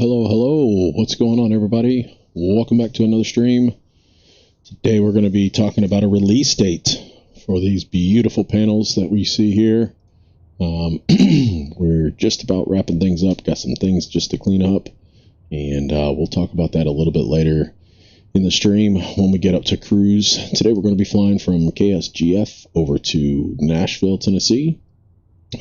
Hello. What's going on, everybody? Welcome back to another stream. Today we're going to be talking about a release date for these beautiful panels that we see here. We're just about wrapping things up. Got some things just to clean up, and we'll talk about that a little bit later in the stream when we get up to cruise. Today we're going to be flying from KSGF over to Nashville, Tennessee.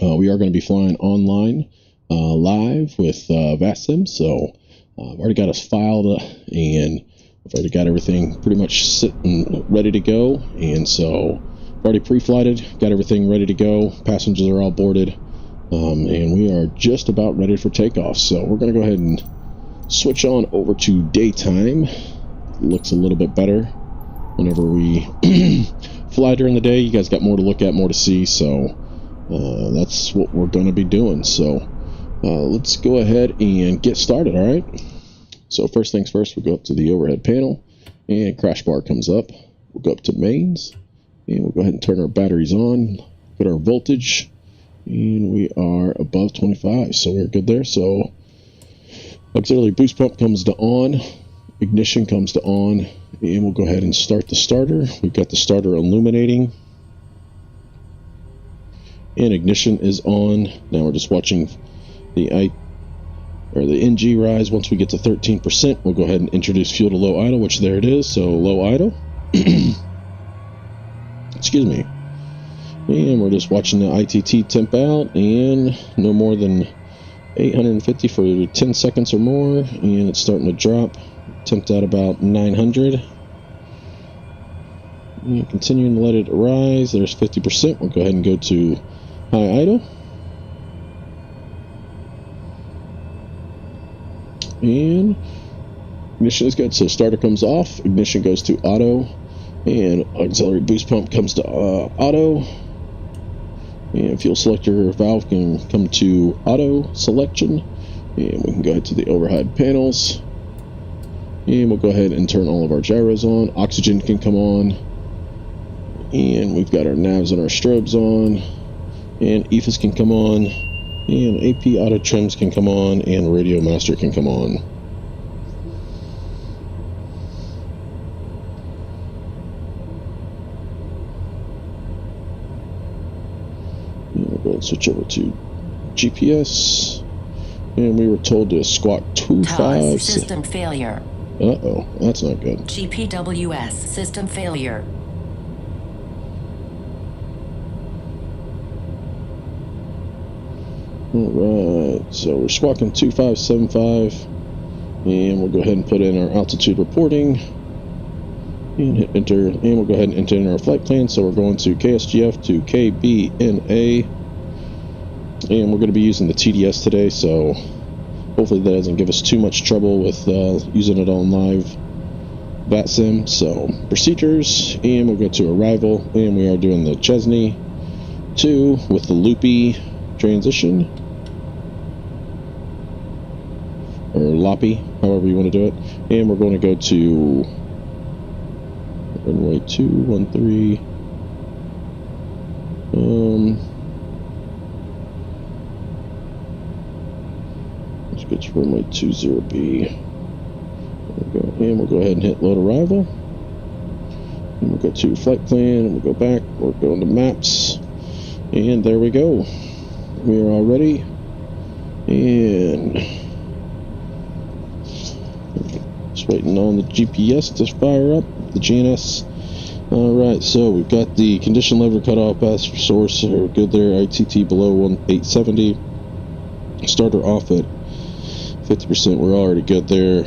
We are going to be flying online live with VATSIM, so I've already got us filed and I've already got everything pretty much sitting ready to go, and so I've already pre-flighted, got everything ready to go. Passengers are all boarded, and we are just about ready for takeoff. So we're going to go ahead and switch on over to daytime. It looks a little bit better whenever we fly during the day. You guys got more to look at, more to see, so that's what we're going to be doing. So let's go ahead and get started. All right, so first things first, we'll go up to the overhead panel and crash bar comes up. We'll go up to mains and we'll go ahead and turn our batteries on, put our voltage, and we are above 25, so we're good there. So auxiliary boost pump comes to on, ignition comes to on, and we'll go ahead and start the starter. We've got the starter illuminating and ignition is on. Now we're just watching the NG rise. Once we get to 13%, we'll go ahead and introduce fuel to low idle, which there it is. So low idle. Excuse me. And we're just watching the ITT temp out, and no more than 850 for 10 seconds or more, and it's starting to drop. Temped out about 900. And continuing to let it rise. There's 50%. We'll go ahead and go to high idle. And ignition is good, so starter comes off, ignition goes to auto, and auxiliary boost pump comes to auto, and fuel selector valve can come to auto selection, and we can go ahead to the overhead panels, and we'll go ahead and turn all of our gyros on. Oxygen can come on, and we've got our navs and our strobes on, and EFIS can come on, and AP auto trims can come on, and radio master can come on. And we'll go and switch over to GPS, and we were told to squawk 25. System failure. Uh-oh, that's not good. GPWS system failure. Alright, so we're squawking 2575, and we'll go ahead and put in our altitude reporting and hit enter, and we'll go ahead and enter in our flight plan. So we're going to KSGF to KBNA, and we're going to be using the TDS today, so hopefully that doesn't give us too much trouble with using it on live VATSIM. So procedures, and we'll go to arrival, and we are doing the Chesney 2 with the loopy transition, or loppy, however you want to do it, and we're going to go to runway 213. Let's go to runway 20B. And we'll go ahead and hit load arrival, and we'll go to flight plan, and we'll go back. We're going to maps, and there we go. We are all ready, and just waiting on the GPS to fire up, the GNS. Alright, so we've got the condition lever cutoff path source, are good there. ITT below 870. Starter off at 50%, we're already good there.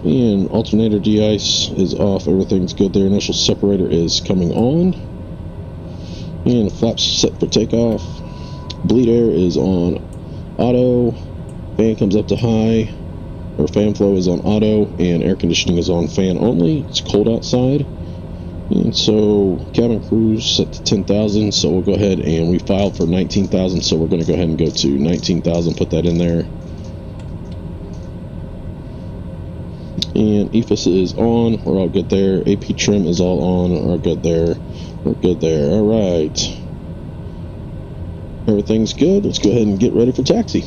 And alternator de-ice is off, everything's good there. Initial separator is coming on, and flaps set for takeoff. Bleed air is on auto, fan comes up to high, or fan flow is on auto, and air conditioning is on fan only. It's cold outside, and so cabin cruise set to 10,000, so we'll go ahead, and we filed for 19,000, so we're going to go ahead and go to 19,000, put that in there. And EFIS is on, we're all good there. AP trim is all on, we're good there. We're good there. Alright, everything's good. Let's go ahead and get ready for taxi.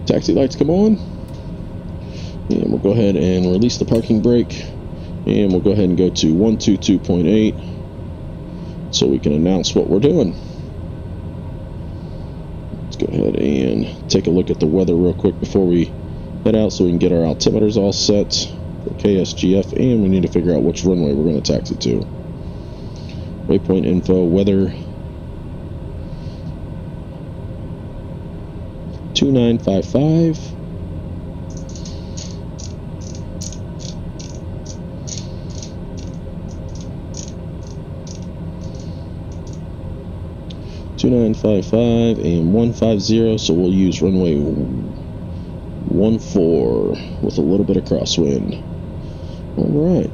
Taxi lights come on. And we'll go ahead and release the parking brake. And we'll go ahead and go to 122.8 so we can announce what we're doing. Let's go ahead and take a look at the weather real quick before we head out so we can get our altimeters all set for KSGF, and we need to figure out which runway we're going to taxi to. Waypoint info, weather 2955. And 150, so we'll use runway 14 with a little bit of crosswind. Alright.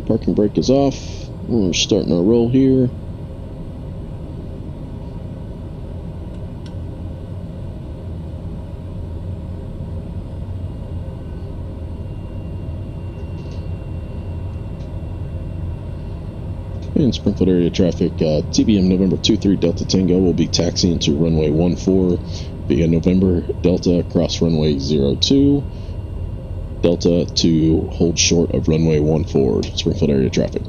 Parking brake is off. We're starting our roll here. In Springfield area traffic, TBM November 23 Delta Tango will be taxiing to runway 14 via November Delta cross runway 02 Delta to hold short of runway 14 Springfield area traffic.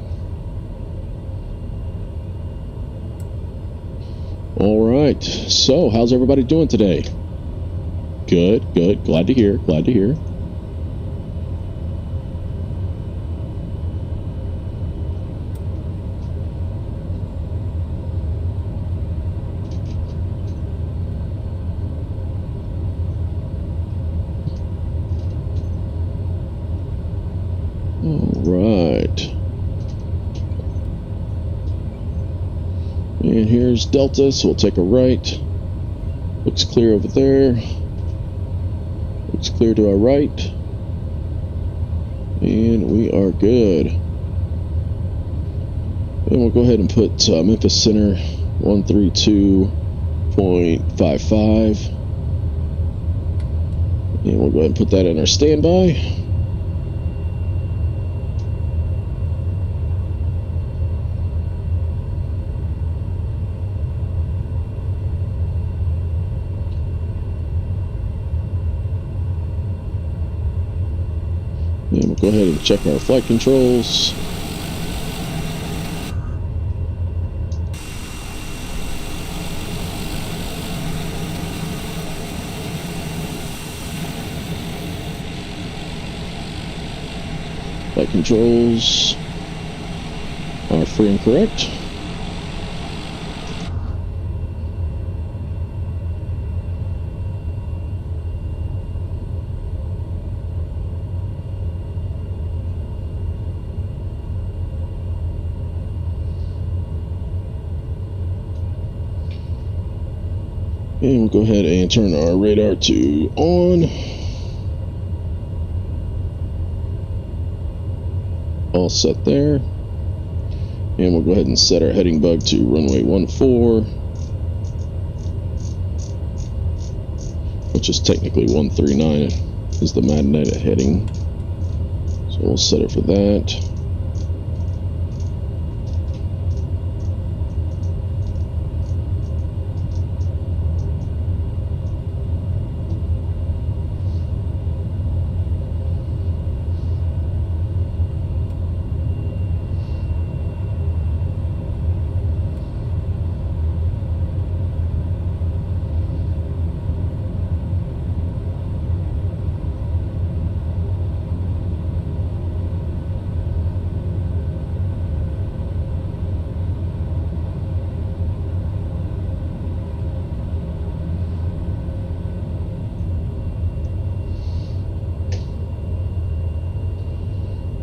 Alright, so how's everybody doing today? Good, good, glad to hear, glad to hear. Alright. And here's Delta, so we'll take a right. Looks clear over there. Looks clear to our right. And we are good. And we'll go ahead and put Memphis Center 132.55. And we'll go ahead and put that in our standby. And we'll go ahead and check our flight controls. Flight controls are free and correct. And we'll go ahead and turn our radar to on. All set there. And we'll go ahead and set our heading bug to runway 14, which is technically 139 is the magnetic heading. So we'll set it for that.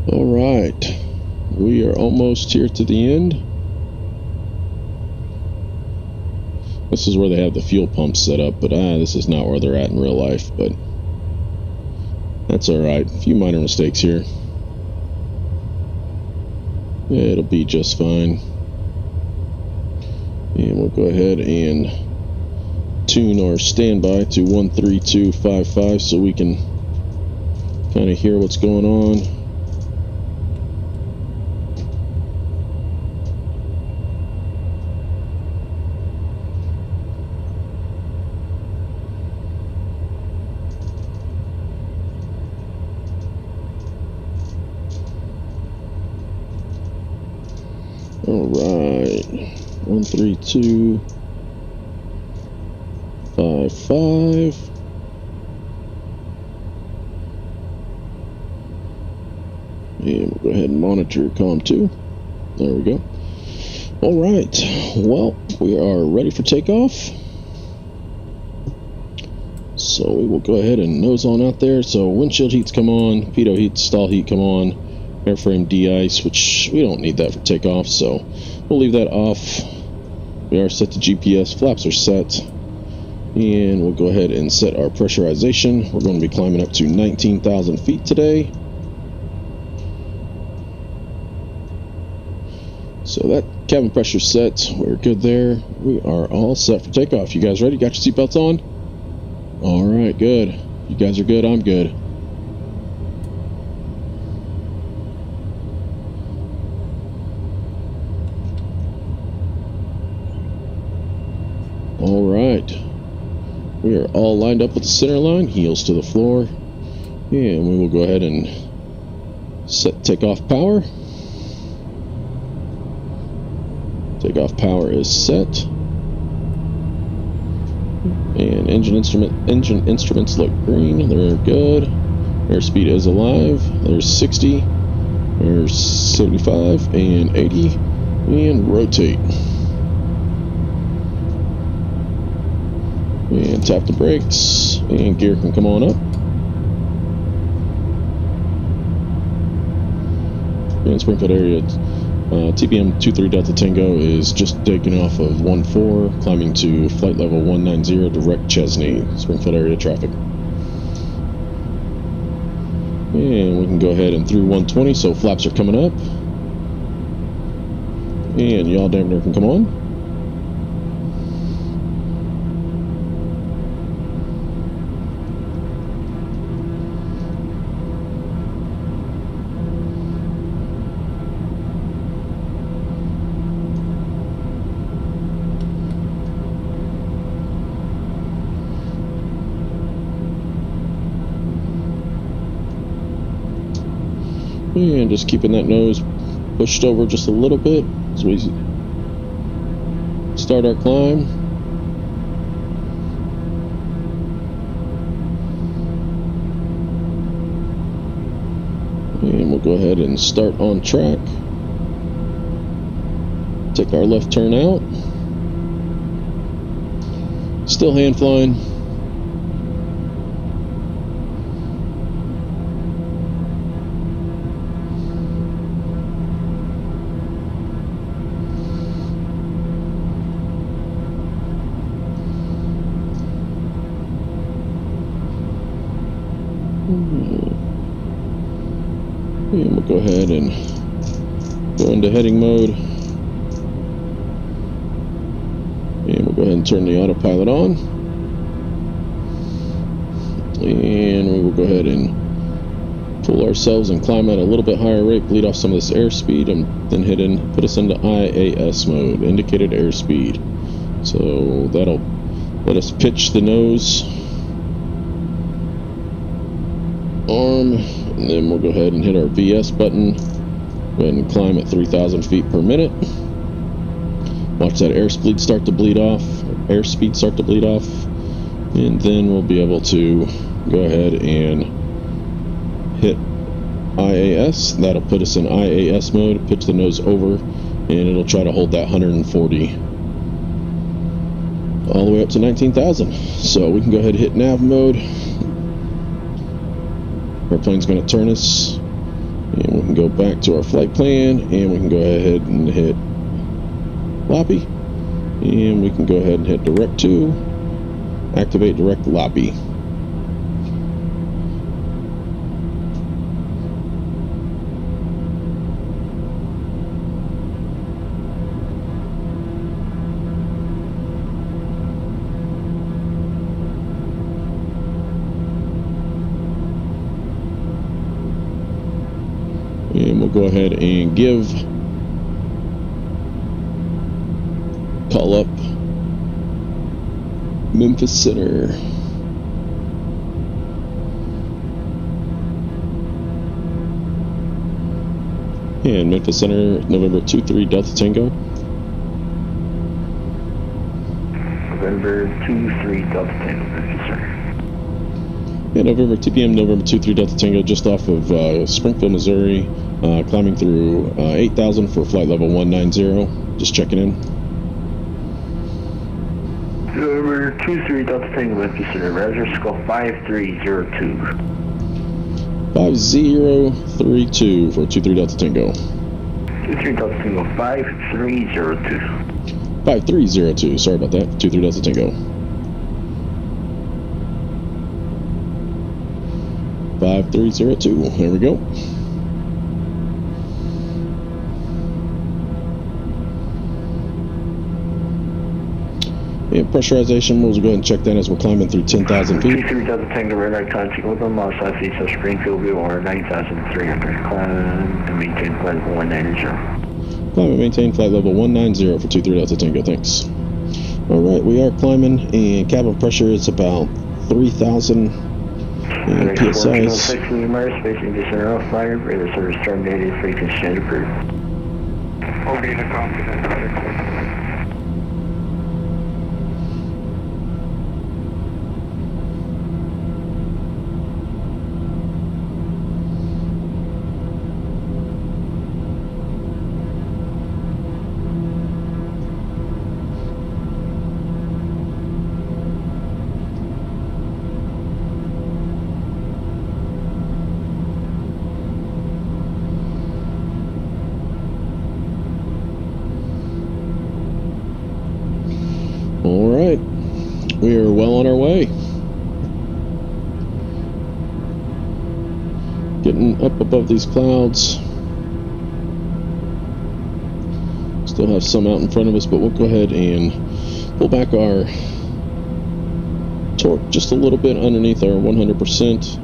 Alright, we are almost here to the end. This is where they have the fuel pump set up, but this is not where they're at in real life, but that's alright. A few minor mistakes here. Yeah, it'll be just fine. And we'll go ahead and tune our standby to 13255 so we can kind of hear what's going on. 13255. And we'll go ahead and monitor COM 2. There we go. All right. Well, we are ready for takeoff. So we will go ahead and nose on out there. So windshield heats come on, pitot heat, stall heat come on, airframe de-ice, which we don't need that for takeoff, so we'll leave that off. We are set to GPS, flaps are set, and we'll go ahead and set our pressurization. We're going to be climbing up to 19,000 feet today. So that cabin pressure set, we're good there. We are all set for takeoff. You guys ready? Got your seatbelts on? All right, good. You guys are good, I'm good. All right. We are all lined up with the center line, heels to the floor. And we will go ahead and set takeoff power. Takeoff power is set. And engine instruments look green. They're good. Airspeed is alive. There's 60. There's 75 and 80. And rotate. And tap the brakes. And gear can come on up. And Springfield area. TBM 23 Delta Tango is just taking off of 14, climbing to flight level 190, direct Chesney, Springfield area traffic. And we can go ahead and through 120, so flaps are coming up. And yaw dampener can come on. And just keeping that nose pushed over just a little bit as we start our climb. And we'll go ahead and start on track. Take our left turn out. Still hand flying. And we'll go ahead and go into heading mode. And we'll go ahead and turn the autopilot on. And we will go ahead and pull ourselves and climb at a little bit higher rate, bleed off some of this airspeed, and then put us into IAS mode, indicated airspeed. So that'll let us pitch the nose, arm, and then we'll go ahead and hit our VS button. Go ahead and climb at 3,000 feet per minute. Watch that airspeed start to bleed off, and then we'll be able to go ahead and hit IAS. That'll put us in IAS mode, pitch the nose over, and it'll try to hold that 140 all the way up to 19,000. So we can go ahead and hit nav mode. Our plane's going to turn us, and we can go back to our flight plan, and we can go ahead and hit lobby, and we can go ahead and hit direct to, activate direct lobby. And we'll go ahead and call up Memphis Center. And Memphis Center, November 23 Delta Tango. November 23 Delta Tango, thank you, sir. Yeah, November TBM, November 23 Delta Tango, just off of Springfield, Missouri, climbing through 8,000 for flight level 190. Just checking in. November 23 Delta Tango, thank you, sir. Roger, skull 5302. 5032 for 23 Delta Tango. 23 Delta Tango, 5302. 5302, sorry about that. 23 Delta Tango. 5302, there we go. And pressurization, we'll go ahead and check that as we're climbing through 10,000 feet. 23 Delta Tango, radar contact with them, southeast of Springfield, or 9,300. Climb and maintain flight level 190. Climb and maintain flight level 190 for 23 Delta Tango, thanks. Alright, we are climbing, and cabin pressure is about 3,000 PSI. Spacing distance off fire, radar service terminated, frequency change approved. Okay, the confidence. Alright, we are well on our way. Getting up above these clouds. Still have some out in front of us, but we'll go ahead and pull back our torque just a little bit underneath our 100%.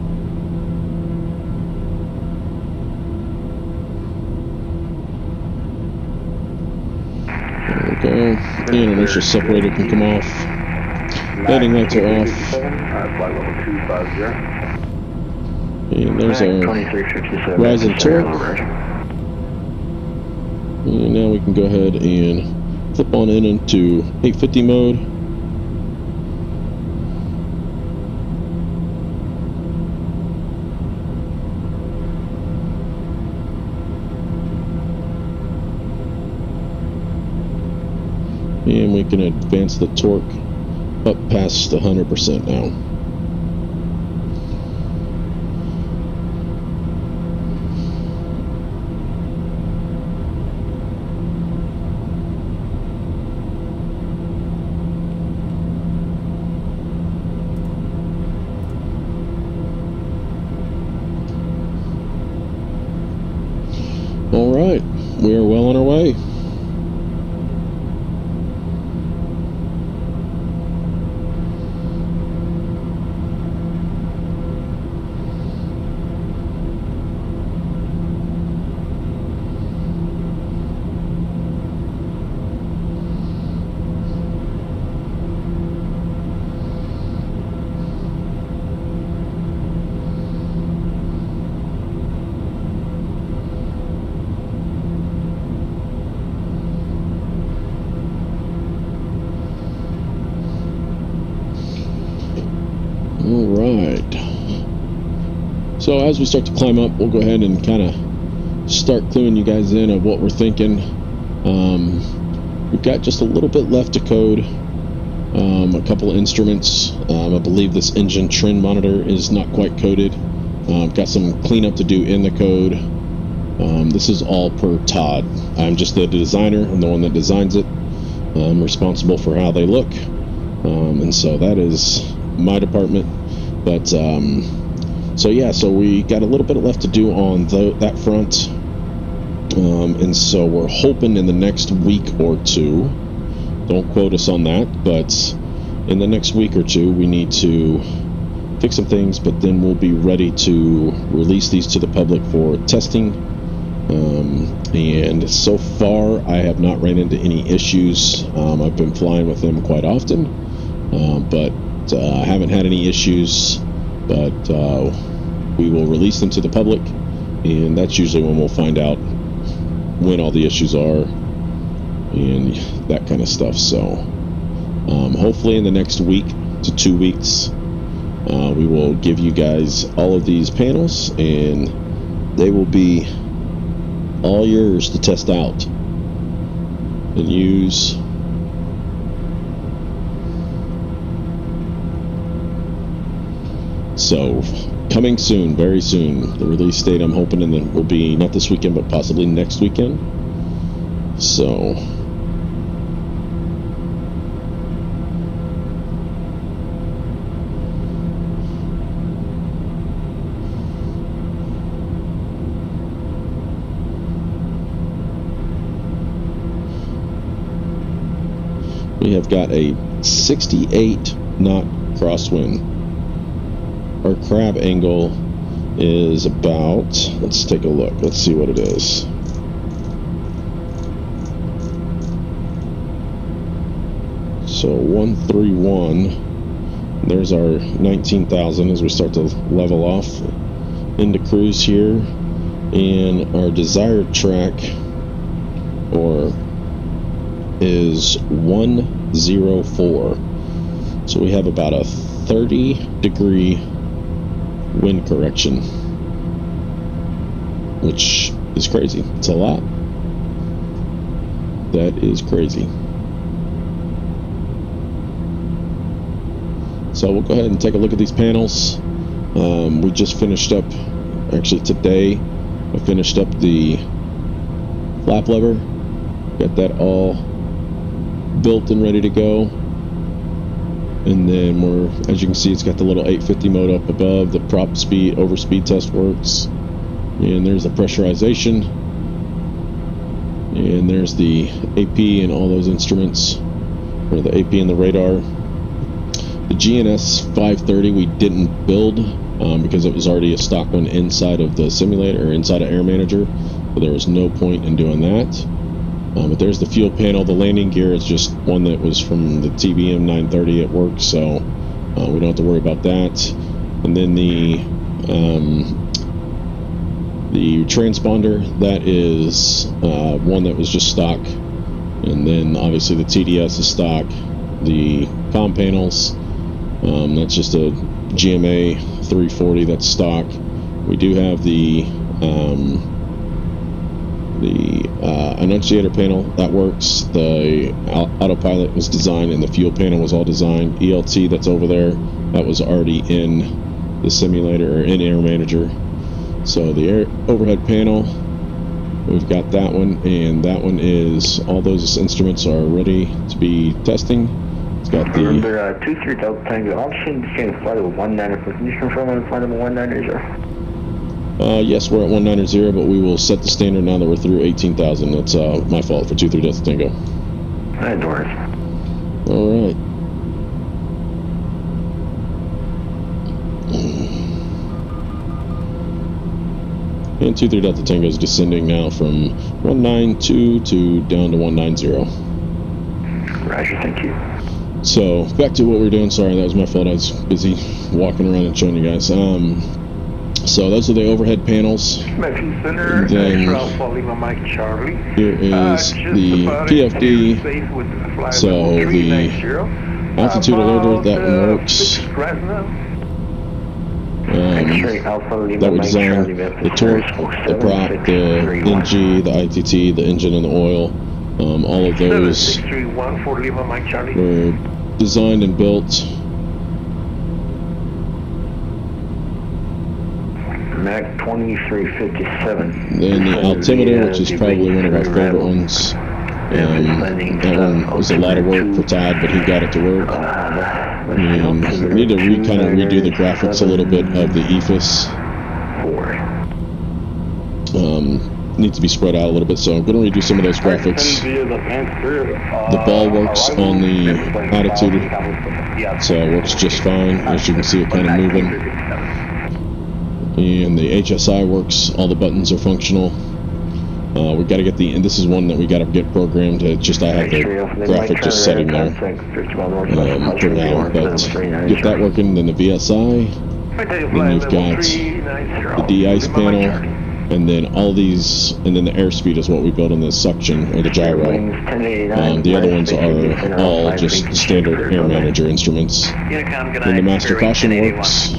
Go. And inertial separator can come off. Landing lights are off. Flight level 250. And there's our rising torque. And now we can go ahead and flip on in into 850 mode. And we can advance the torque up past 100% now. All right, we are well on our way. Alright, so as we start to climb up, we'll go ahead and kind of start cluing you guys in of what we're thinking. We've got just a little bit left to code, a couple of instruments. I believe this engine trend monitor is not quite coded. Got some cleanup to do in the code. This is all per Todd. I'm just the designer. I'm the one that designs it. I'm responsible for how they look, and so that is my department. But so yeah, so we got a little bit left to do on that front, and so we're hoping in the next week or two, don't quote us on that, but in the next week or two we need to fix some things, but then we'll be ready to release these to the public for testing. And so far I have not ran into any issues. I've been flying with them quite often, but I haven't had any issues, but we will release them to the public, and that's usually when we'll find out when all the issues are and that kind of stuff. So hopefully in the next week to 2 weeks, we will give you guys all of these panels, and they will be all yours to test out and use. So coming soon, very soon. The release date, I'm hoping, and then will be not this weekend, but possibly next weekend. So we have got a 68 knot crosswind. Our crab angle is about, let's take a look, let's see what it is. So 131, there's our 19,000 as we start to level off into cruise here, and our desired track is 104. So we have about a 30-degree wind correction, which is crazy. It's a lot. That is crazy. So we'll go ahead and take a look at these panels. We just finished up, actually today, I finished up the flap lever. Got that all built and ready to go. And then as you can see, it's got the little 850 mode up above. The prop speed, overspeed test works. And there's the pressurization. And there's the AP and all those instruments, or the AP and the radar. The GNS 530 we didn't build because it was already a stock one inside of the simulator, or inside of Air Manager. But there was no point in doing that. But there's the fuel panel. The landing gear is just one that was from the TBM 930. It works, so we don't have to worry about that. And then the transponder, that is one that was just stock. And then obviously the TDS is stock. The comm panels, that's just a GMA 340, that's stock. We do have the annunciator panel, that works. The autopilot was designed, and the fuel panel was all designed. ELT, that's over there, that was already in the simulator, or in Air Manager. So the overhead panel, we've got that one, and that one is, all those instruments are ready to be testing. It's got the... Remember, 23 Delta Tango, option to change flight of 190. Can you confirm on the flight of 190? Yes, we're at 190, but we will set the standard now that we're through 18,000. That's my fault for 23 Delta Tango. Alright, Doris. Alright. And 23 Delta Tango is descending now from 192 to down to 190. Roger, thank you. So, back to what we're doing. Sorry, that was my fault. I was busy walking around and showing you guys. So those are the overhead panels. Center, then Mike Charlie. Here is the PFD. So the altitude alerter, that one works. That would design the torque, the prop, the NG, the ITT, the engine, and the oil. All of those were designed and built. Mac 2357. Then the altimeter, which is probably one of our favorite ones. That one was a lot of work for Todd, but he got it to work. And we need to kind of redo the graphics a little bit of the EFIS. Needs to be spread out a little bit, so I'm going to redo some of those graphics. The ball works on the attitude, so it works just fine. As you can see, it kind of moving. And the HSI works, all the buttons are functional. We got to get and this is one that we got to get programmed. I have the graphic just setting there for now, but get that working. Then the VSI, then you've got the de-ice panel, and then all these, and then the airspeed is what we build in the suction or the gyro. The other ones are all just standard air manager instruments. Then the master caution works,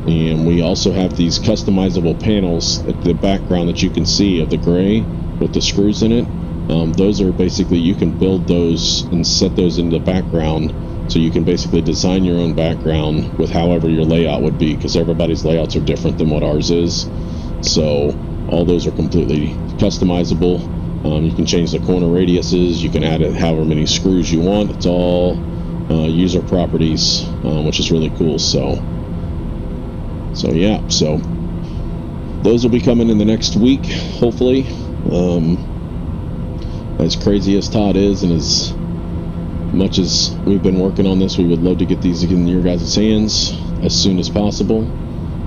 and we also have these customizable panels at the background that you can see of the gray with the screws in it. Those are basically, you can build those and set those into the background, so you can basically design your own background with however your layout would be, because everybody's layouts are different than what ours is. So all those are completely customizable. You can change the corner radiuses, you can add however many screws you want. It's all user properties, which is really cool. So yeah, so those will be coming in the next week, hopefully. As crazy as Todd is, and as much as we've been working on this, we would love to get these in your guys' hands as soon as possible.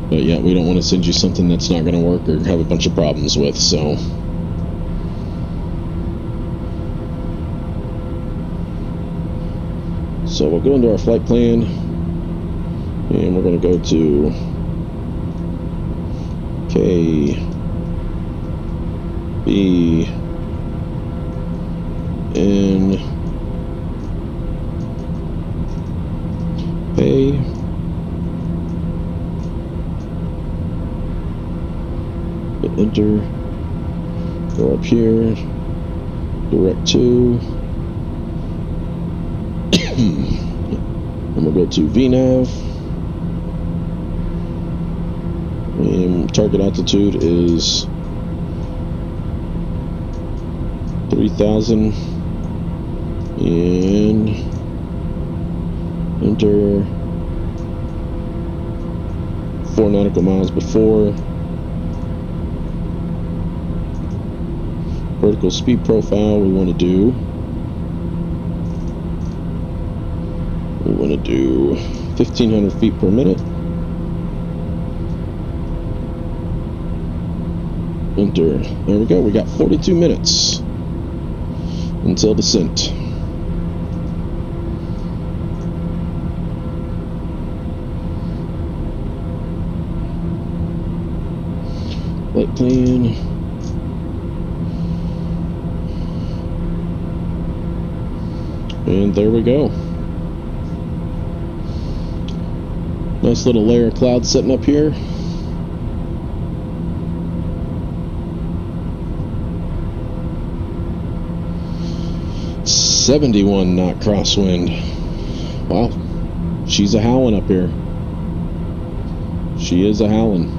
But yeah, we don't want to send you something that's not going to work or have a bunch of problems with. So we'll go into our flight plan, and we're going to go to K, B, N, A, hit enter, go up here, direct to, and we'll go to VNAV, and target altitude is 3,000, and enter 4 nautical miles before. Vertical speed profile we want to do 1,500 feet per minute. Enter. There we go. We got 42 minutes until descent. Flight plan. And there we go. Nice little layer of cloud sitting up here. .71 knot crosswind. Wow, she's a howling up here. She is a howling.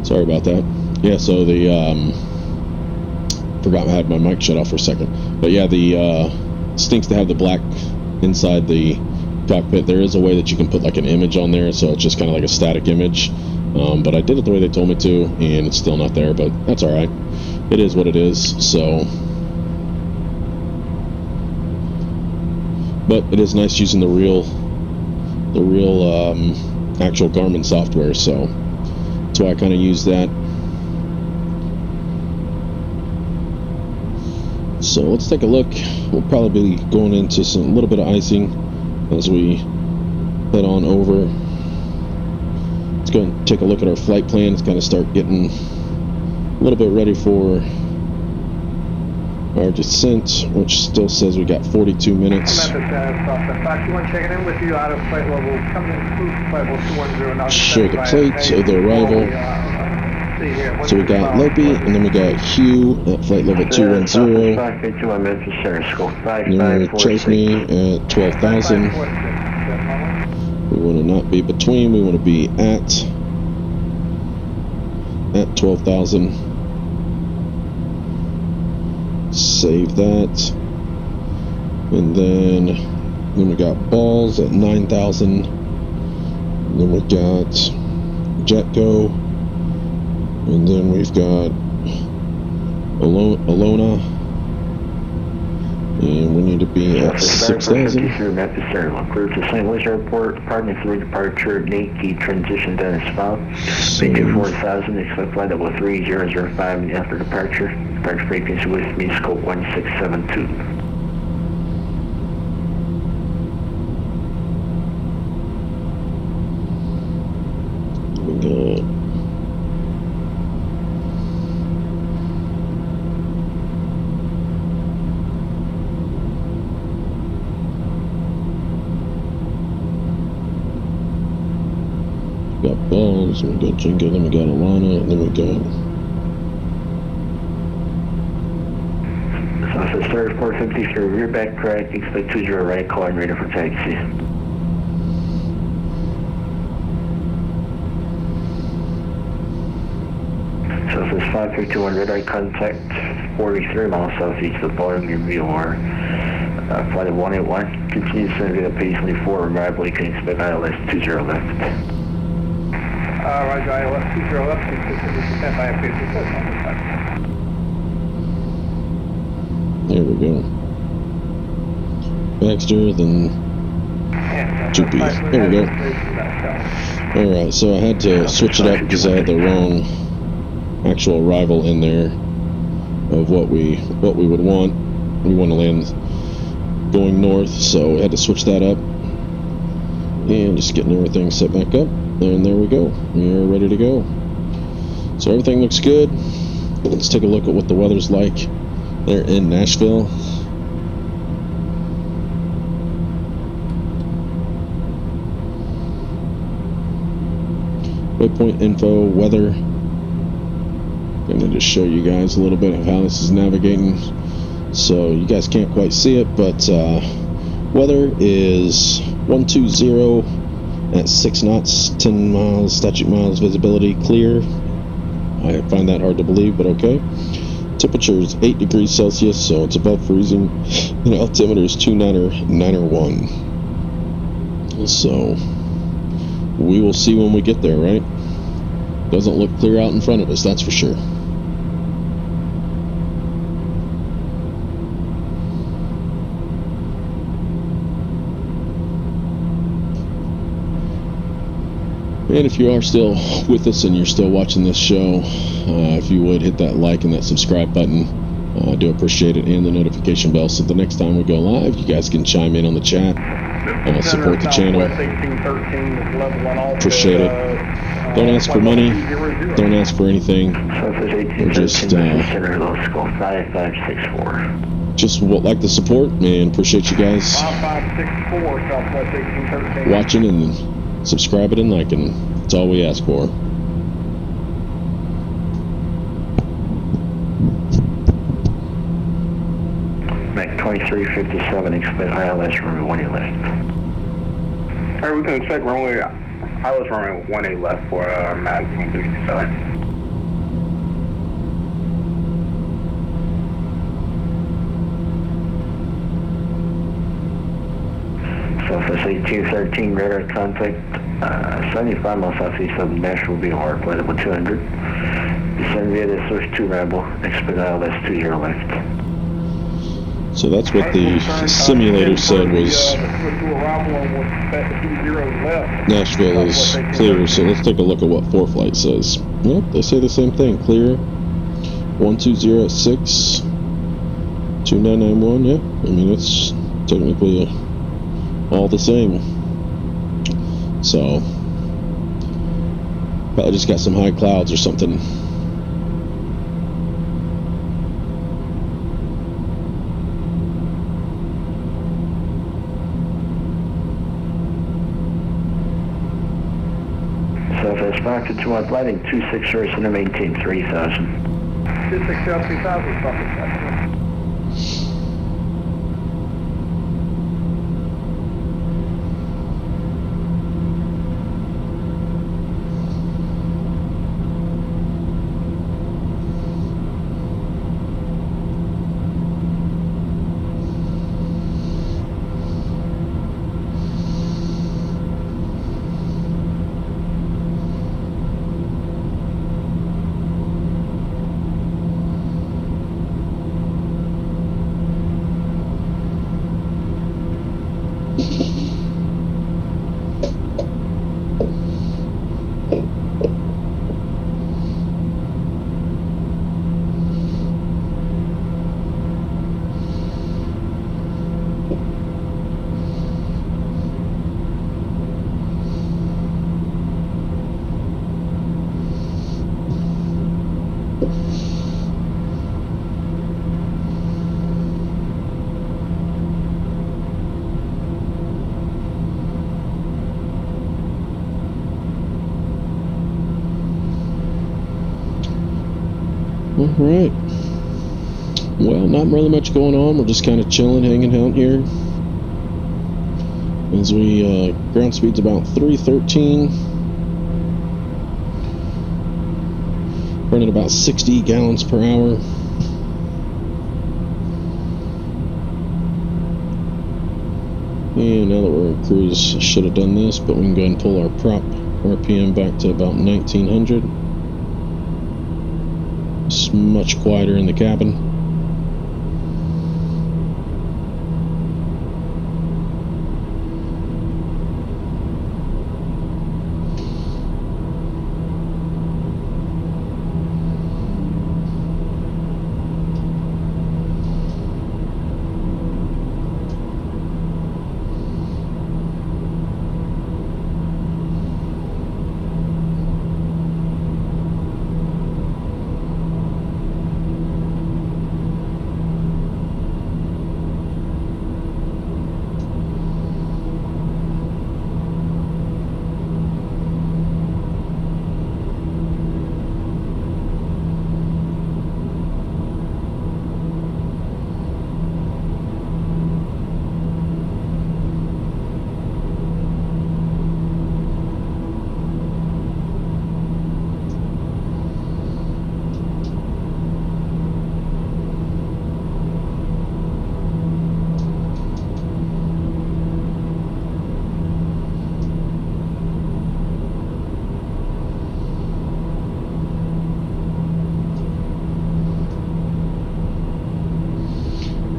Sorry about that. Yeah, so the forgot I had my mic shut off for a second. But yeah, the stinks to have the black inside the cockpit. There is a way that you can put like an image on there, so it's just kind of like a static image. But I did it the way they told me to, and it's still not there, but that's all right. It is what it is. So, but it is nice using the real actual Garmin software. So that's why I kind of use that. So let's take a look. We'll probably be going into a little bit of icing as we head on over. go and take a look at our flight plans, kind of start getting a little bit ready for our descent, which still says we got 42 minutes. Checking in with you out of flight level, coming in cruise flight level 210. Show the plates of the arrival. So we got Lopi, and then we got Hugh at flight level 210. And Chesney at 12,000. We want to not be between, we want to be at 12,000. Save that. And then we got Balls at 9,000. Then we got Jetgo. And then we've got Alona. And we need to be at 6,000. Clear to St. Louis Airport, Department 3 departure, Nate Key transition Dennis Foul. Maintain 4,000, expect flight level 3005 after departure. Departure frequency with me, scope 1672. We got Balls, we got Jingo, then we got Alana, and then we got Southwest 3453, rear back correct, expect 20 right, call and ready for taxi. Southwest 551, red eye contact, 43 miles southeast of Bowling, your VOR. Flight of 181, continue to send it pacely 4, arrival, you can expect ILS 20 left. Roger, ILS 20 left, stand by at 54. there we go. Baxter, then Juppie. There we go. Alright, so I had to switch it up because I had the wrong actual arrival in there of what we would want. We want to land going north, so I had to switch that up. And just getting everything set back up. And there we go. We are ready to go. So everything looks good. Let's take a look at what the weather's like there in Nashville. Waypoint info, weather. I'm going to just show you guys a little bit of how this is navigating. So you guys can't quite see it, but weather is 120 at 6 knots, 10 miles, statute miles, visibility, clear. I find that hard to believe, but okay. Temperature is 8 degrees Celsius, so it's above freezing. And altimeter is 291. So we will see when we get there, right? Doesn't look clear out in front of us, that's for sure. And if you are still with us and you're still watching this show, if you would hit that like and that subscribe button, I do appreciate it, and the notification bell, so the next time we go live, you guys can chime in on the chat, support the channel. Appreciate it. Don't ask for money, don't ask for anything. We're just like the support, and appreciate you guys watching and subscribing and liking. That's all we ask for. Mac 2357, expect ILS runway 18 left. Alright, we can expect runway ILS runway 18 left for Mac 2357. Southwest 1813, radar contact, 75 miles southeast of Nashville, VOR, flight level 200. Descend via the source 2 ramble, expect ILS 20 left. So that's what the simulator said was Nashville is clear, so let's take a look at what ForeFlight says. Yep, they say the same thing, clear, 120 at 6, 2991, yeah, I mean it's technically all the same. So Probably just got some high clouds or something. Southwest Fox to 21 lighting 260 center maintain 3000. 260 3000, Southwest. Alright. Well, not really much going on. We're just kind of chilling, hanging out here. As we, ground speed's about 313. Running about 60 gallons per hour. And now that we're in cruise, should have done this, but we can go ahead and pull our prop RPM back to about 1900. It's much quieter in the cabin.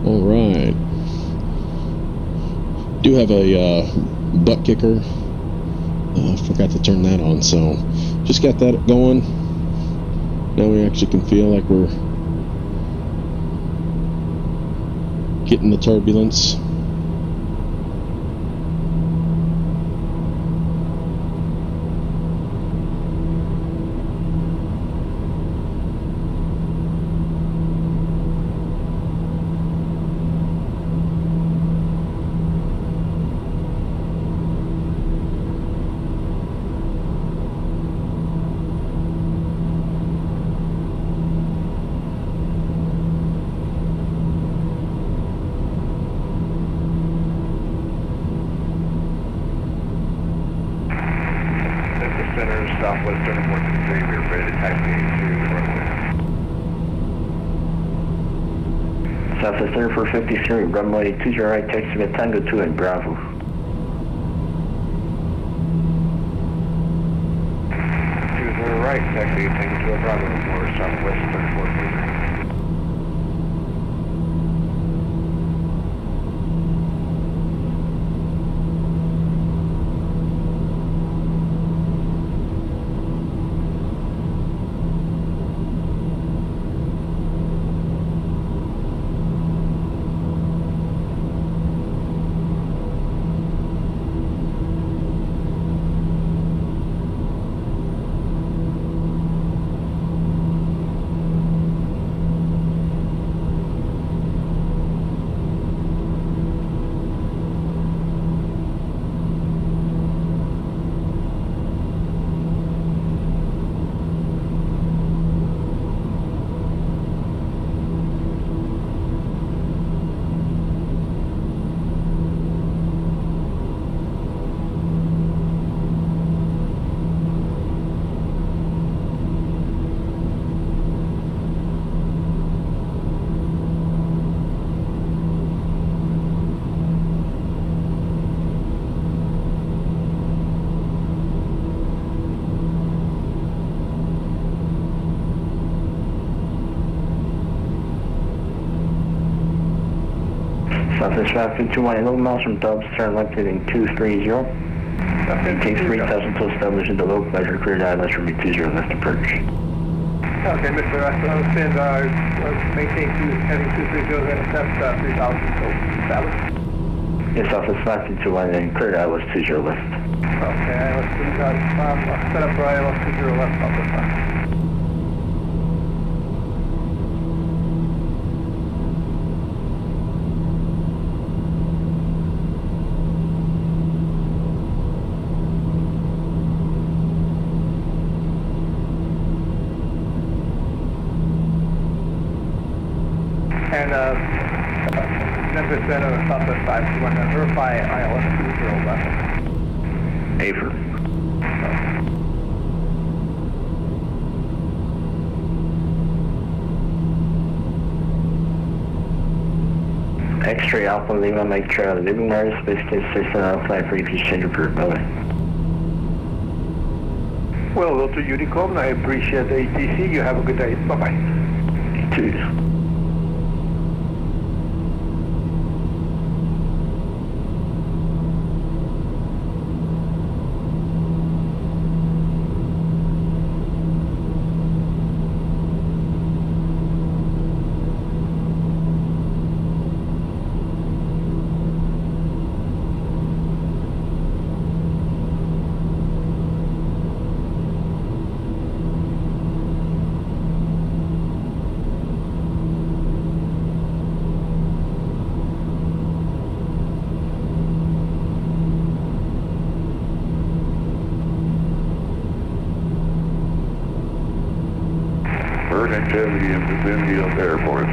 Alright. Do have a butt kicker. Forgot to turn that on, so just got that going. Now we actually can feel like we're getting the turbulence. Center, Southwest 743, we're ready to taxi to runway. Southwest Center 453, runway 20 right, taxi to Tango 2 and Bravo. 20 right, taxi Tango 2 and Bravo for Southwest 743. Southwest 521, 11 miles from Dubs, turn left heading 230. Maintain 3000 until established in the low pleasure, cleared ILS from 20 left approach. Okay, Mr. I understand, maintain heading 230 and attempt 3000 until established. Yes, Southwest 521 and cleared ILS 20 left. Okay, ILS 20 set up for ILS 20 left, Southwest 5. And Memphis Center, Southwest 521, verify ILS 20 left. Afer. X-ray Alpha Lima, Mike Charlie, Living Wire, Space Case 6 flight for EP's change approved. Bye-bye. Well, Delta Unicom, I appreciate the ATC. You have a good day. Bye-bye. You too. Bird activity in the vicinity of the airport.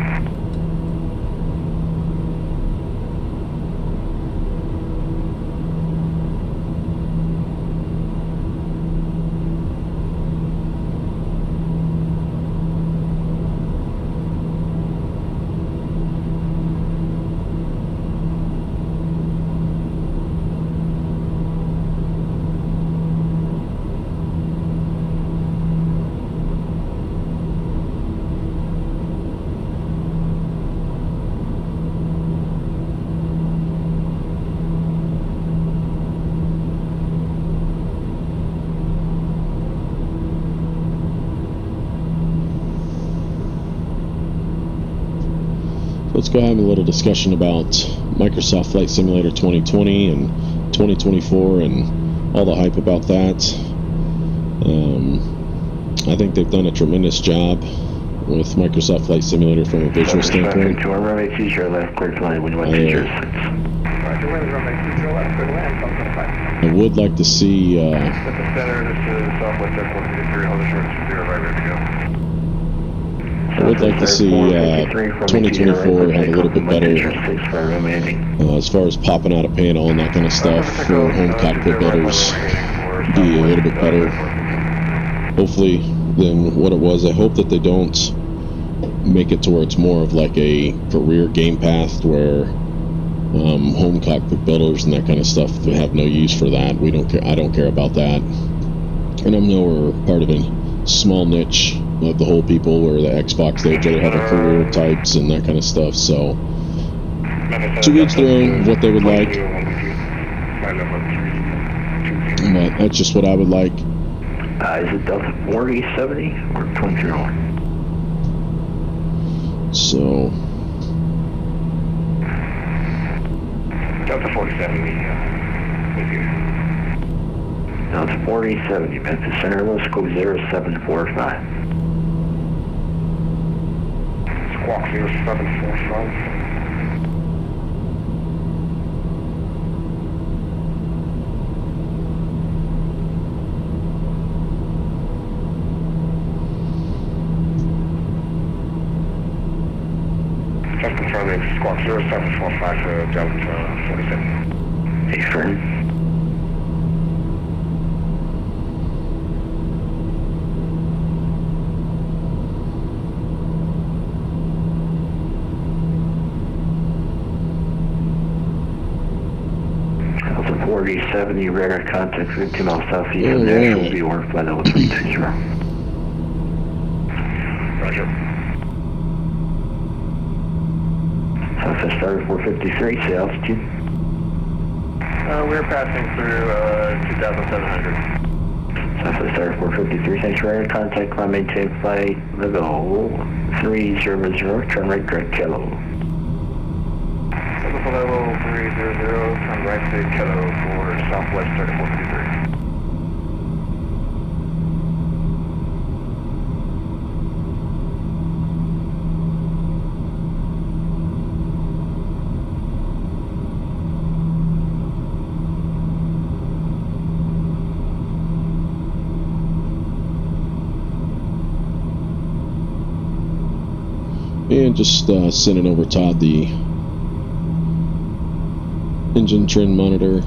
Let's go have a little discussion about Microsoft Flight Simulator 2020 and 2024 and all the hype about that. I think they've done a tremendous job with Microsoft Flight Simulator from a visual standpoint. To our runway 20 left, clear to land when you want 206. Roger, wind runway 20 left, clear to land, Southwest 5. I would like to see At the center, this is Southwest Airport 53, hold assurance 0, right, ready to go. I would like to see 2024 have a little bit better as far as popping out a panel and that kind of stuff for home cockpit builders. Be a little bit better, hopefully, than what it was. I hope that they don't make it to where it's more of like a career game path where home cockpit builders and that kind of stuff have no use for that. We don't care. I don't care about that. And I know we're part of a small niche of the whole people where the Xbox, they would rather have a career types and that kind of stuff. So to each their own what they would like, but that's just what I would like. Is it Delta 4070 or 2001? So Delta 4070, with you. Delta 4070, Memphis Center, let's go 0745. Squawk 0745. Just confirming Squawk 0745 for Delta 47. Hey, friend. Delta 4070, radar contact 50 miles southeast of Nashville, be ordered by level 320. Roger. Southwest Star 453, say altitude. We're passing through 2,700. Southwest Star 453, thanks for radar contact, climb, maintain flight, level 300, turn right, direct Kilo. Level 300, turn right to Kilo for Southwest Star 453. And just sending over Todd the engine trend monitor.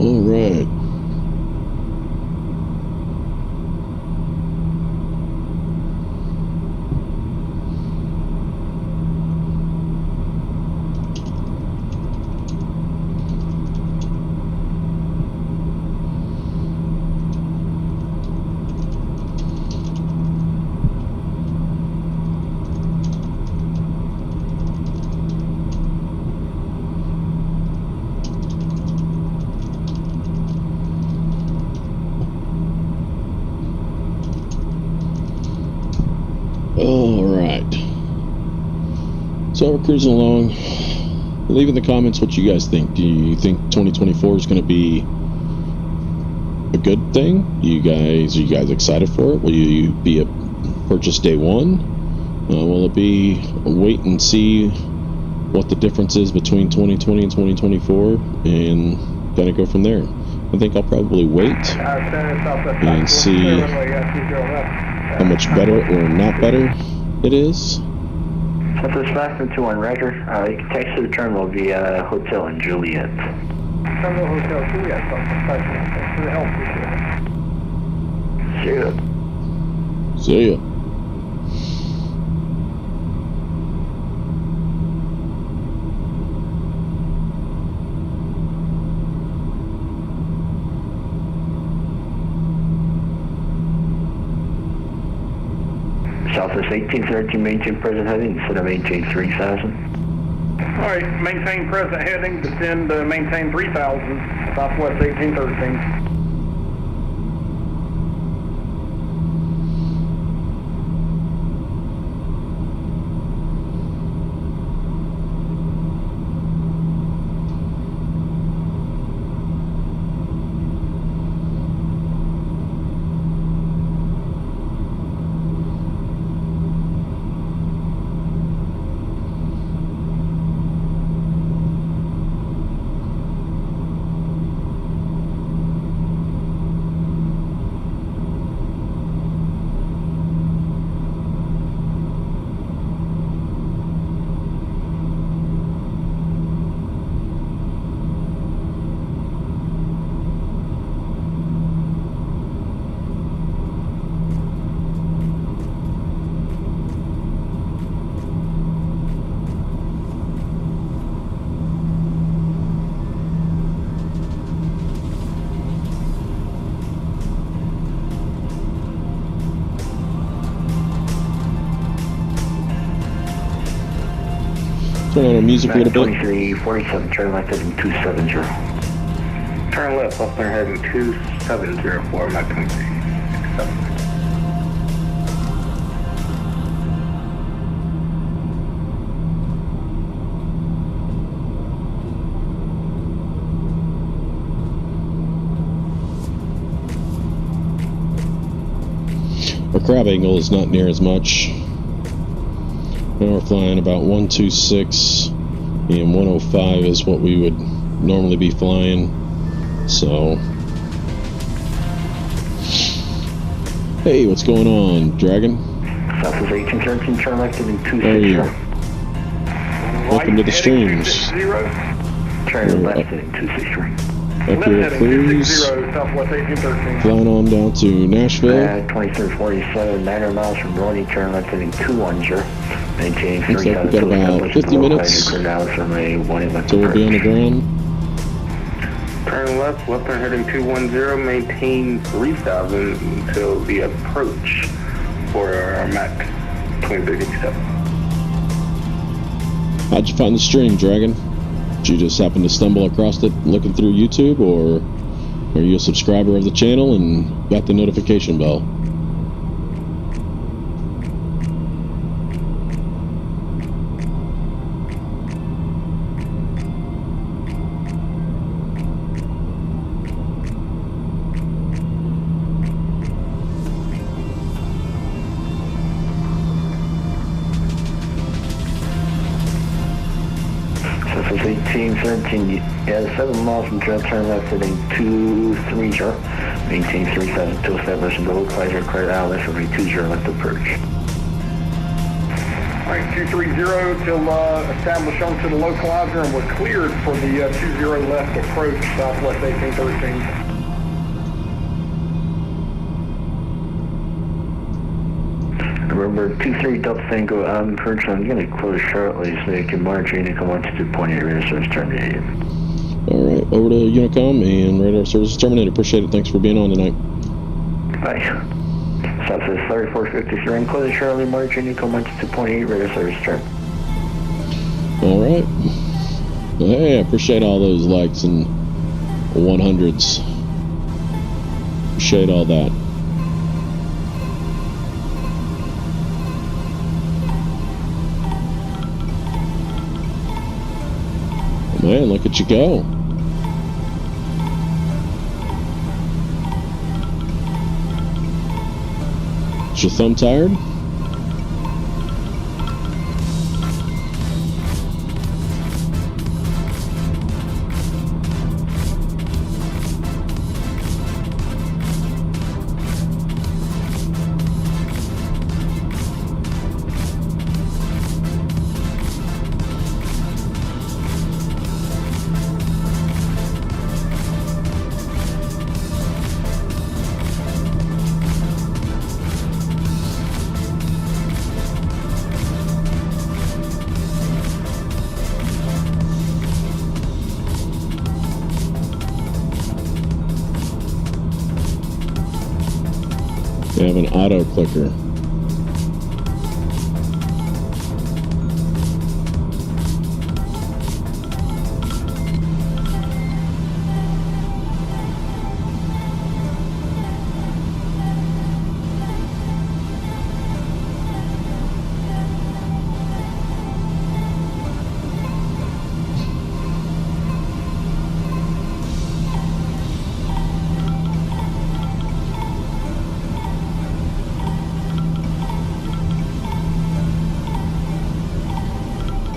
All right. Alright. So we're cruising along. Leave in the comments what you guys think. Do you think 2024 is going to be a good thing? Are you guys excited for it? Will you be a purchase day one? Will it be a wait and see what the difference is between 2020 and 2024 and kind of go from there? I think I'll probably wait and see how much better or not better it is. Southwest Maximum 21, roger. You can text to the terminal via Hotel in Juliet. Terminal Hotel Juliet, thanks for the help. Appreciate it. See ya. Southwest 1813, maintain present heading, instead of maintain 3000. All right, maintain present heading, descend maintain 3000, Southwest 1813. Turn on our music a little bit. 2347, turn left heading 270. Turn Turn left, left turn heading 2704, maximum 67. Our crab angle is not near as much. Now we're flying about 126, and 105 is what we would normally be flying. So, hey, what's going on, Dragon? Southwest 1813, turn left heading How are you? 260. Welcome to the streams. Turn left heading 263. Up here at Cruise, Southwest 1813. flying on down to Nashville. 2347, 900 miles from Raleigh, turn left heading 210. Maintaining Looks like we've got about 50 minutes till we'll be on the ground. Turn left, left turn heading 210, maintain 3000 until the approach for our Mach 2387. How'd you find the stream, Dragon? Did you just happen to stumble across it looking through YouTube, or are you a subscriber of the channel and got the notification bell? Southwest 1813, yeah, 7 miles from trail, turn left heading 230. Maintain 3000 to establish a localizer credit outlet for 20 left approach. Alright, 230 till establish onto the localizer, and we're cleared for the 20 left approach, Southwest 1813. Remember, 23 Delta Tango, approach, I'm going to close shortly so you can monitor Unicom 122.8 radar service terminated. Alright, over to Unicom and radar services terminated. Appreciate it. Thanks for being on tonight. Bye. Southwest 3453, I'm closing shortly, monitor Unicom 122.8 radar service term. Alright. Well, hey, I appreciate all those likes and 100s. Appreciate all that. Man, look at you go. Is your thumb tired? We have an auto clicker.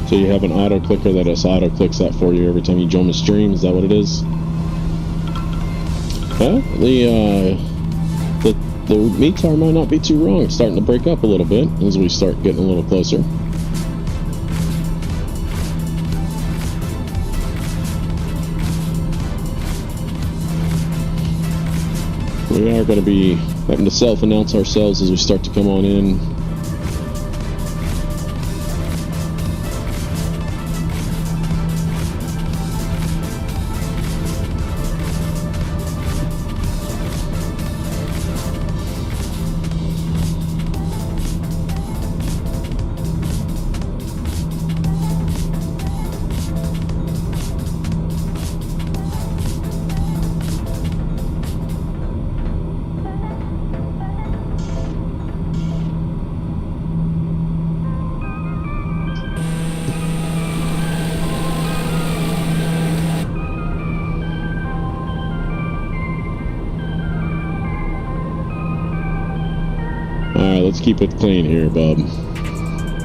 So you have an auto clicker that just auto clicks that for you every time you join the stream. Is that what it is? Well, the METAR might not be too wrong. It's starting to break up a little bit as we start getting a little closer. We are going to be having to self-announce ourselves as we start to come on in. let's keep it clean here, bub.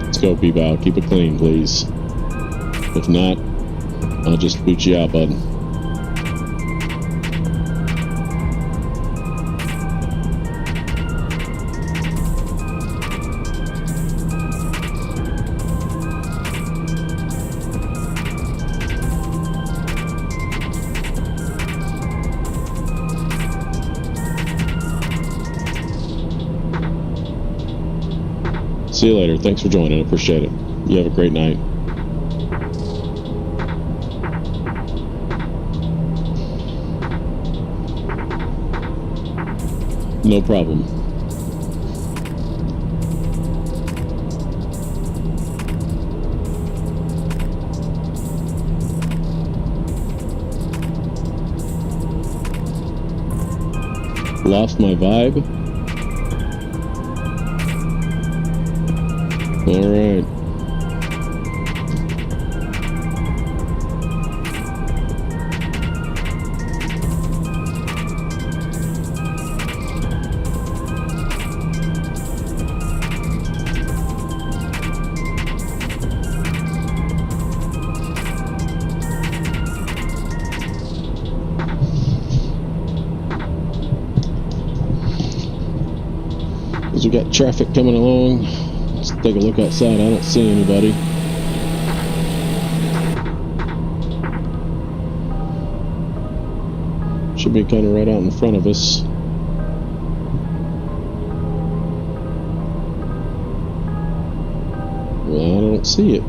Let's go, P-Bow. Keep it clean, please. If not, I'll just boot you out, bud. See you later. Thanks for joining. I appreciate it. You have a great night. No problem. Lost my vibe? All right. As we got traffic coming along, let's take a look outside. I don't see anybody. Should be kind of right out in front of us. Well, I don't see it.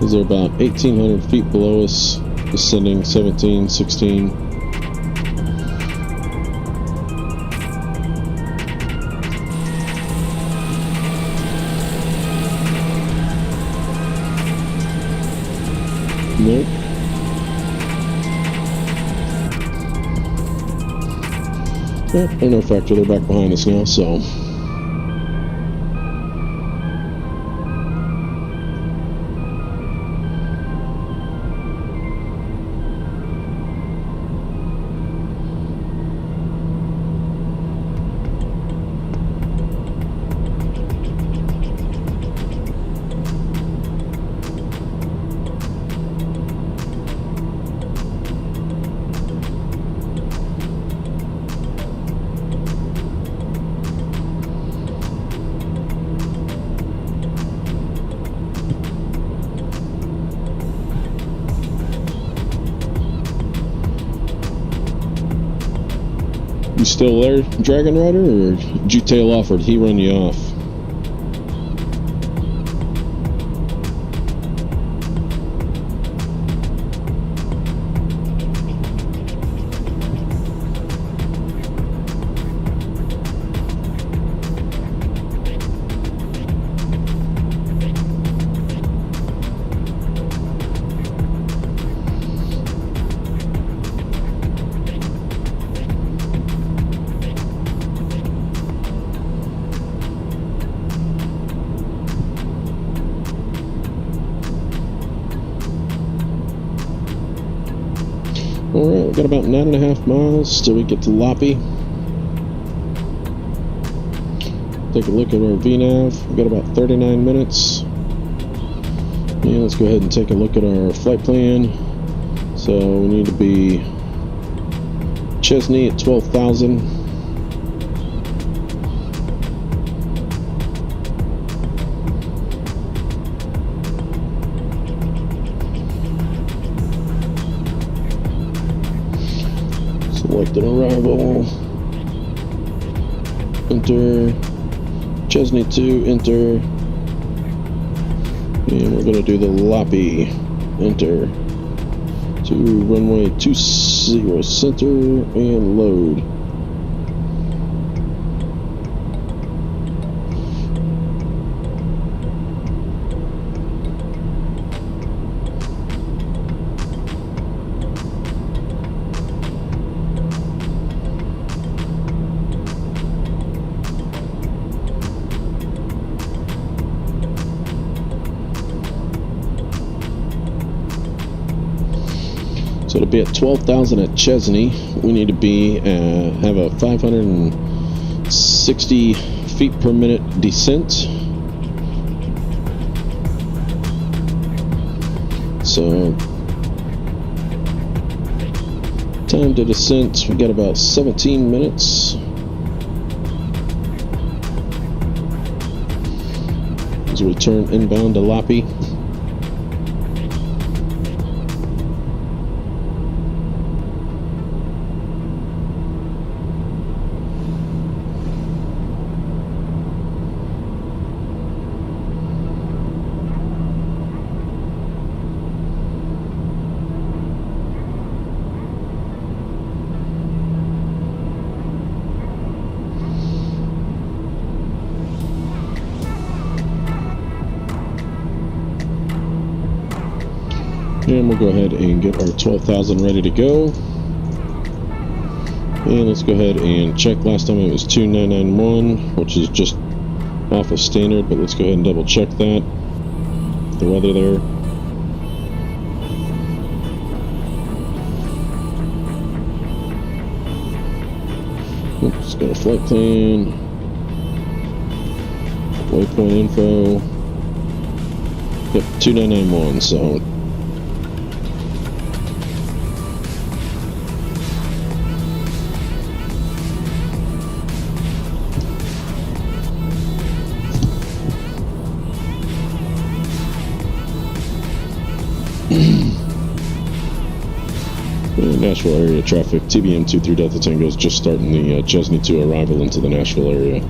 These are about 1,800 feet below us, descending 17, 16. Nope. Well, they're no factor. They're back behind us now, so. You still there, Dragon Rider, or did you tail off, or did he run you off? Alright, we've got about 9.5 miles till we get to Loppy. Take a look at our VNAV. We've got about 39 minutes. And let's go ahead and take a look at our flight plan. So we need to be Chesney at 12,000. Select an arrival, enter, Chesney 2, enter, and we're going to do the Loppy, enter, to runway 20 center, and load. So it'll be at 12,000 at Chesney. We need to be have a 560 feet per minute descent. So time to descent, we got about 17 minutes. As we turn inbound to Loppy. And we'll go ahead and get our 12,000 ready to go. And let's go ahead and check. Last time it was 2991, which is just off of standard, but let's go ahead and double check that. The weather there. Oops, got a flight plan. Waypoint info. Yep, 2991, so Nashville area traffic. TBM 23 Delta Tango is just starting the Chesney 2 arrival into the Nashville area.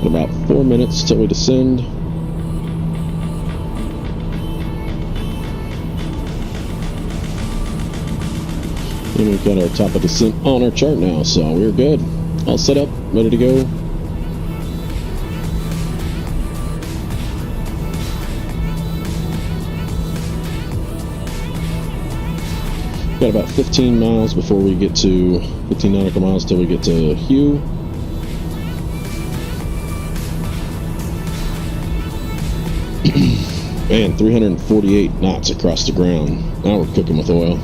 About 4 minutes till we descend. And we've got our top of descent on our chart now, so we're good. All set up, ready to go. Got about 15 miles before we get to 15 nautical miles till we get to Hugh. Man, 348 knots across the ground. Now we're cooking with oil.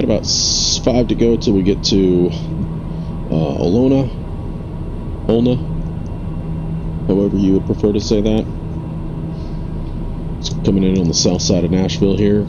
about 5 to go till we get to Olna, however you would prefer to say that. It's coming in on the south side of Nashville here.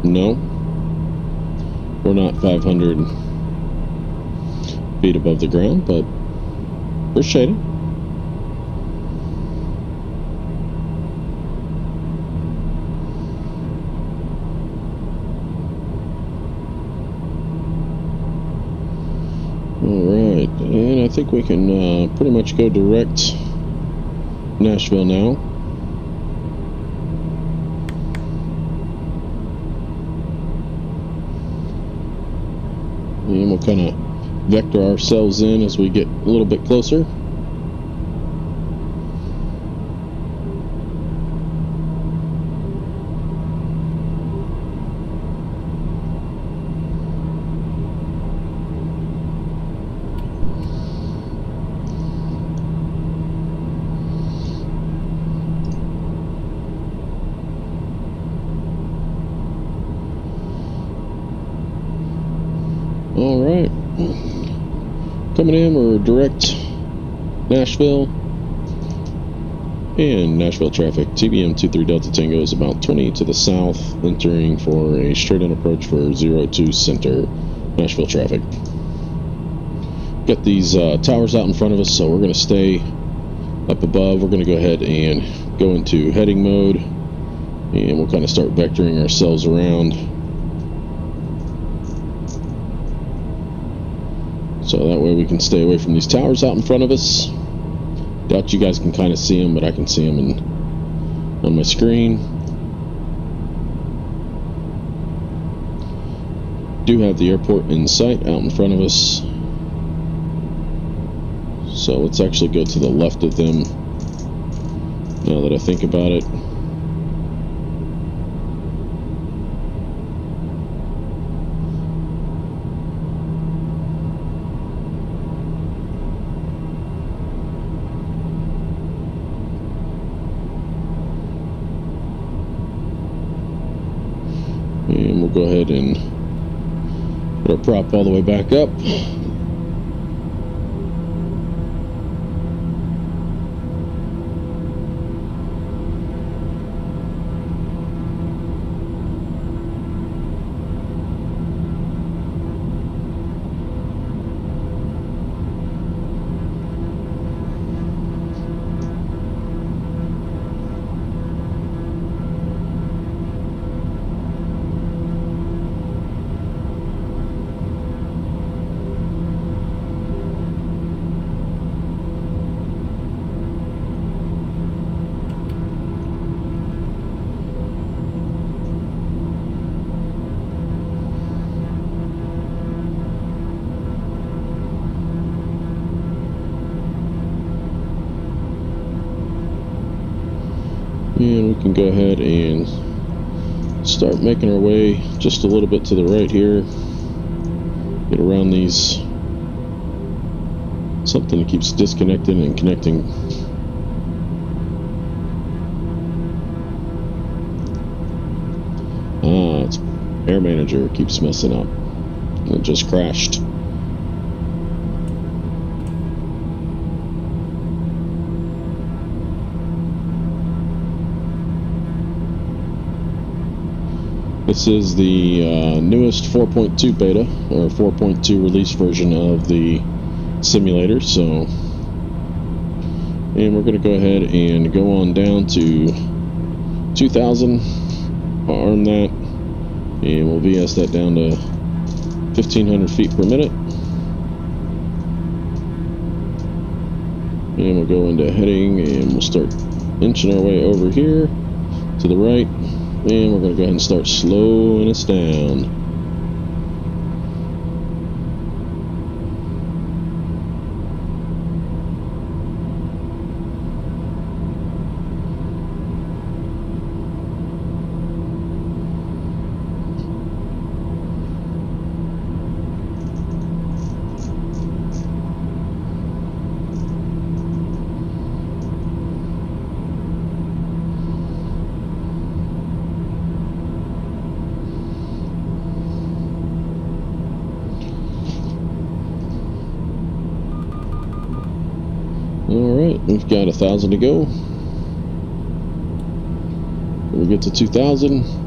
No. We're not 500 feet above the ground, but we're shaded. Alright, and I think we can pretty much go direct Nashville now. And we'll kind of vector ourselves in as we get a little bit closer. Alright, coming in, we're direct Nashville, and Nashville traffic, TBM 23 Delta Tango is about 20 to the south, entering for a straight-in approach for 02 center, Nashville traffic. Got these towers out in front of us, so we're going to stay up above. We're going to go ahead and go into heading mode, and we'll kind of start vectoring ourselves around. So that way we can stay away from these towers out in front of us. Doubt you guys can kind of see them, but I can see them on my screen. Do have the airport in sight out in front of us. So let's actually go to the left of them now that I think about it. And we'll go ahead and put our prop all the way back up. And we can go ahead and start making our way just a little bit to the right here. Get around these, something that keeps disconnecting and connecting. It's Air Manager keeps messing up. It just crashed. This is the newest 4.2 beta, or 4.2 release version of the simulator, so, and we're going to go ahead and go on down to 2000, arm that, and we'll VS that down to 1,500 feet per minute. And we'll go into heading and we'll start inching our way over here to the right. And we're going to go ahead and start slowing us down. Alright, we've got 1,000 to go. When we get to 2,000.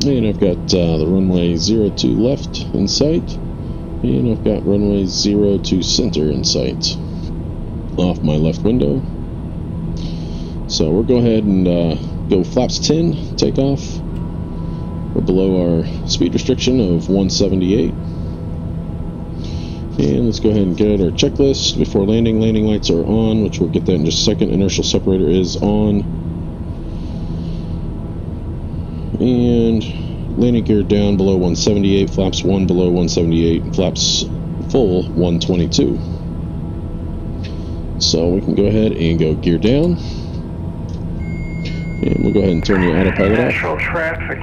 And I've got the runway 02 left in sight, and I've got runway 02 center in sight off my left window. So we'll go ahead and go flaps 10, take off. We're below our speed restriction of 178. And let's go ahead and get our checklist before landing. Landing lights are on, which we'll get that in just a second. Inertial separator is on. And landing gear down below 178, flaps 1 below 178, flaps full 122. So we can go ahead and go gear down. And we'll go ahead and turn the autopilot off. Natural traffic.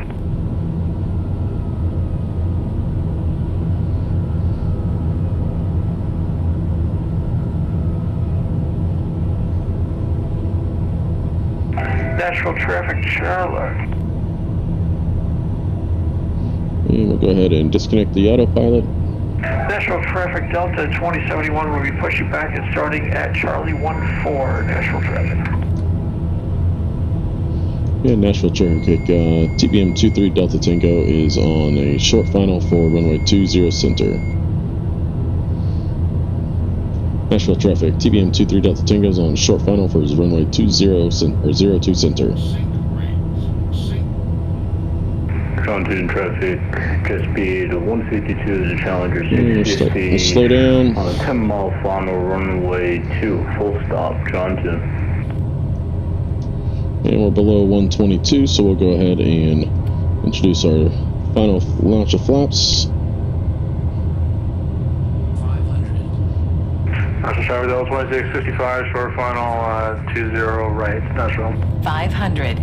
Natural traffic, Charlotte. And we'll go ahead and disconnect the autopilot. National Traffic Delta 2071 will be pushing back and starting at Charlie 14, National Traffic. And Nashville traffic, TBM 23 Delta Tango is on a short final for runway 20 center. Nashville traffic, TBM 23 Delta Tango is on short final for runway 02 center. Contour traffic, jet speed 152 is a Challenger 650. We'll slow down. On a 10-mile final, runway 2, full stop, Johnson. And we're below 122, so we'll go ahead and introduce our final launch of flaps. 500. National Traffic Delta 2655, short final 20 right, National. 500.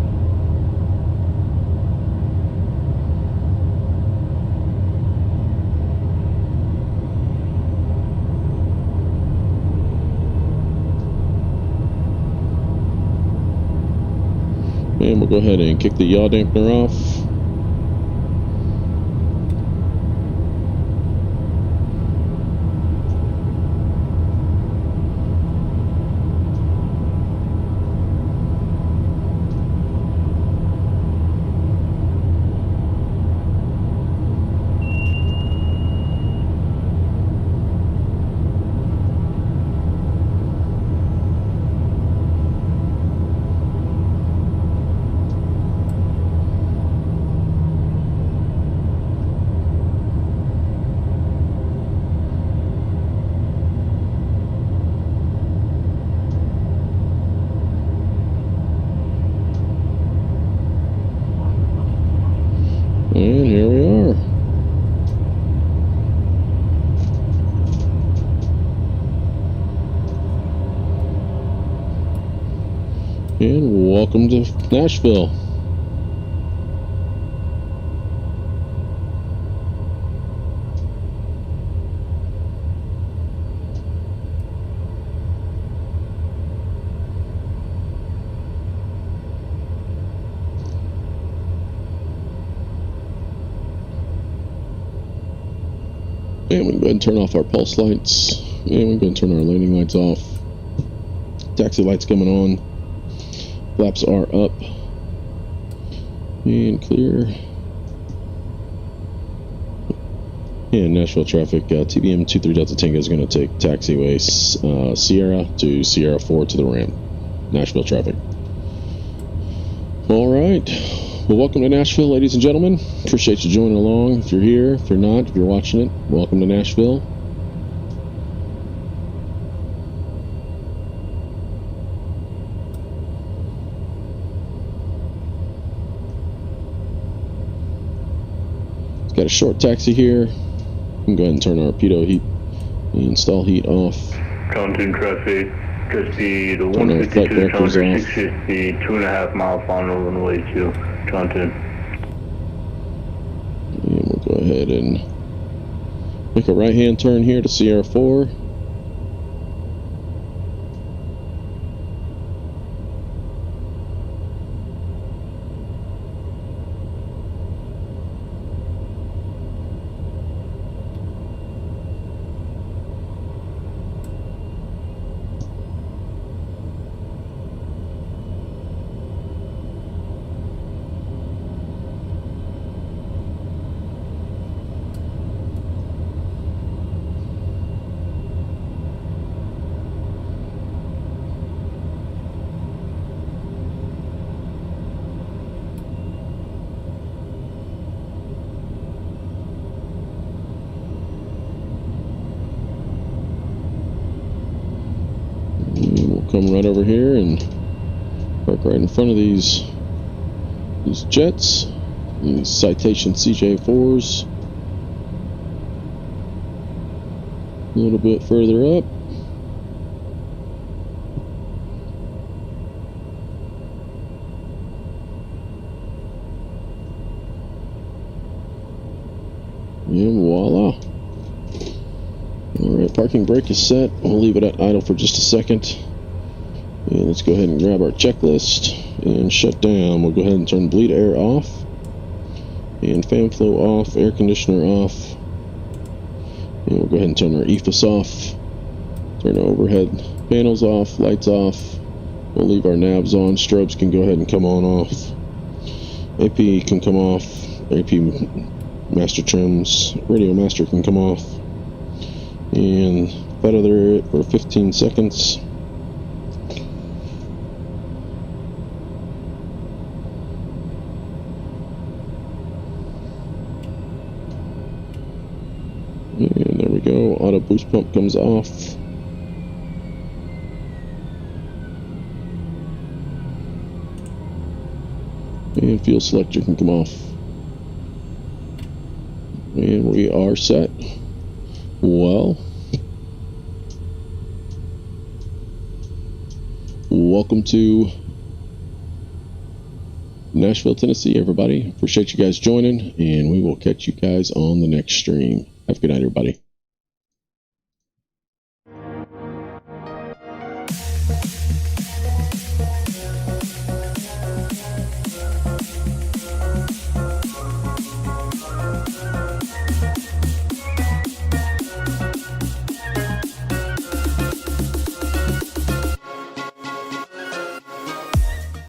And we'll go ahead and kick the yaw dampener off. And here we are. And welcome to Nashville. And we can go ahead and turn off our pulse lights. And we can go ahead and turn our landing lights off. Taxi lights coming on. Flaps are up. And clear. And Nashville traffic, TBM 23 Delta Tango is going to take taxiway Sierra to Sierra 4 to the ramp. Nashville traffic. All right. Well, welcome to Nashville, ladies and gentlemen. Appreciate you joining along. If you're here, if you're not, if you're watching it, welcome to Nashville. It's got a short taxi here. We can go ahead and turn our pitot heat and stall heat off. Counting traffic, just the Turn our flight 152 directors counter off. 650, 2.5 mile final runway 2, Counting. And we'll go ahead and make a right-hand turn here to Sierra 4. And we'll come right over here and park right in front of these jets, these Citation CJ4s. A little bit further up. And voila. Alright, parking brake is set. We'll leave it at idle for just a second. And let's go ahead and grab our checklist and shut down. We'll go ahead and turn bleed air off. And fan flow off, air conditioner off. And we'll go ahead and turn our EFIS off. Turn our overhead panels off, lights off. We'll leave our knobs on. Strobes can go ahead and come on off. AP can come off. AP master trims. Radio master can come off. And feather it for 15 seconds. And there we go. Auto boost pump comes off. And fuel selector can come off. And we are set. Well, welcome to Nashville, Tennessee, everybody. Appreciate you guys joining, and we will catch you guys on the next stream. Have a good night, everybody.